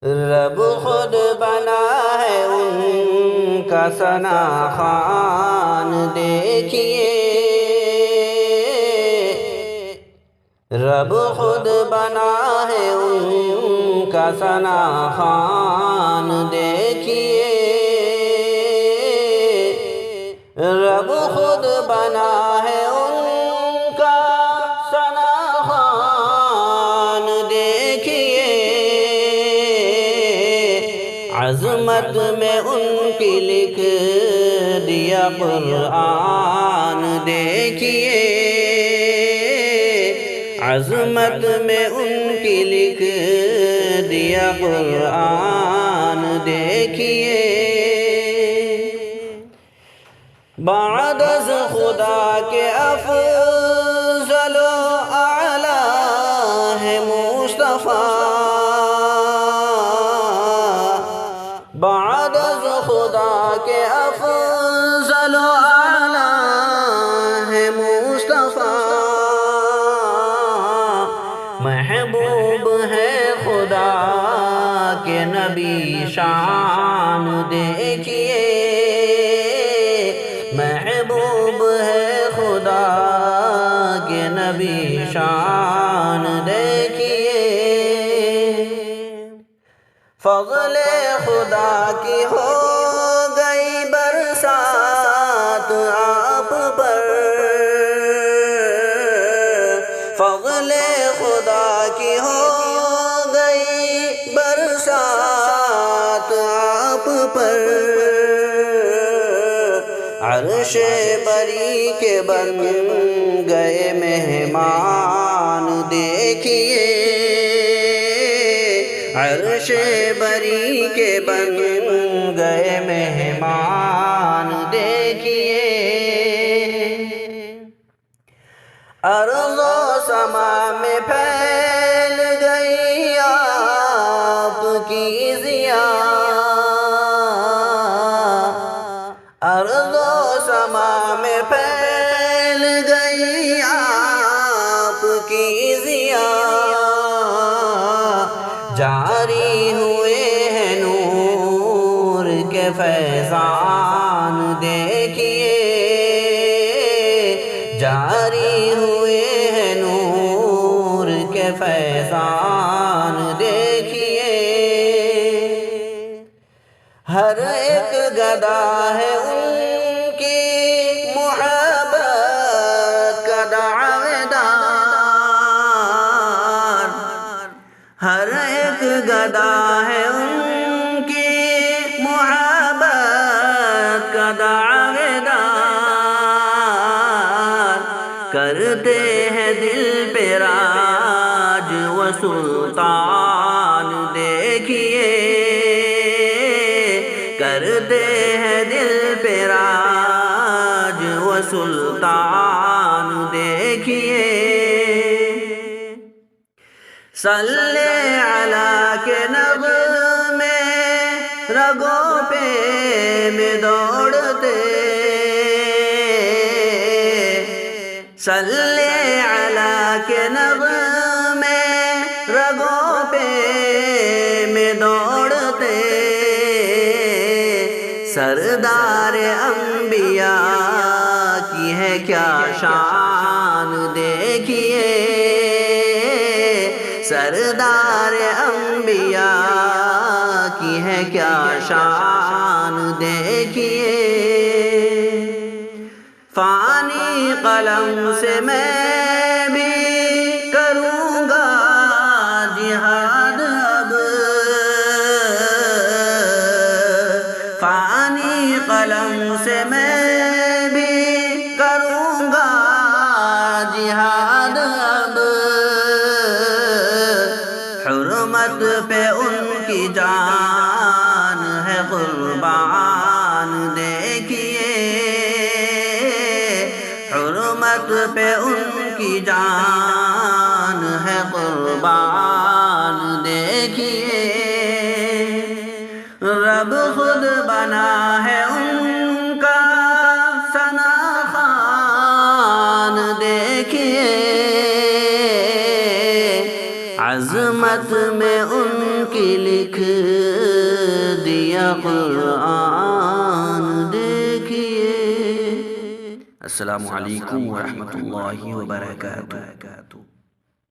رب خود بنا ہے ان کا ثنا خوان دیکھیے، رب خود بنا ہے ان کا ثنا خوان دیکھیے، رب خود بنا ہے ان کا ثنا خوان دیکھیے، عظمت میں ان کی لکھ دیا قرآن دیکھیے، عظمت میں ان کی لکھ دیا قرآن دیکھیے، بعد از خدا کے افضل و اعلیٰ ہے مصطفیٰ، بعد از خدا کے افضل و اعلیٰ ہے مصطفیٰ، محبوب ہے خدا کے نبی شان دیکھیے، محبوب ہے خدا کے نبی شان دیکھیے، فضل خدا کی ہو گئی برسات آپ پر، فضل خدا کی ہو گئی برسات آپ پر، عرش بری کے بن گئے مہمان دیکھیے، عرش بری کے بن گئے مہمان دیکھیے، ارض و سما میں پھیل گئی آپ کی ضیا، ارض و سما میں پھیل گئی آپ کی ضیا، جاری ہوئے ہیں نور کے فیضان دیکھیے، جاری ہوئے ہیں نور کے فیضان دیکھیے، ہر ایک گدا ہے ان کی محبت کا دعویدار، ہر ایک گدا ہے ان کی محبت کا دعویدار، کرتے ہیں دل پہ راج و سلطان دیکھیے، کرتے ہیں دل پہ راج و سلطان دیکھیے، صلی علی کے نغمے رگوں پہ میں دوڑتے، صلی علی کے نغمے رگوں پہ میں دوڑتے، سردار انبیاء کی ہے کیا شان دیکھیے، سردار انبیاء کی ہے کیا شان دیکھیے، فانی قلم سے میں بھی کروں گا جہاد اب، فانی قلم سے میں بھی کروں گا جہاد اب، حرمت پہ ان کی جان ہے قربان دیکھیے، حرمت پہ ان کی جان ہے قربان دیکھیے، رب خود بنا ہے ان کا ثنا خوان دیکھیے، عظمت میں ان کی لکھ دیا قرآن دیکھیے۔ السلام علیکم ورحمۃ اللہ وبرکاتہ۔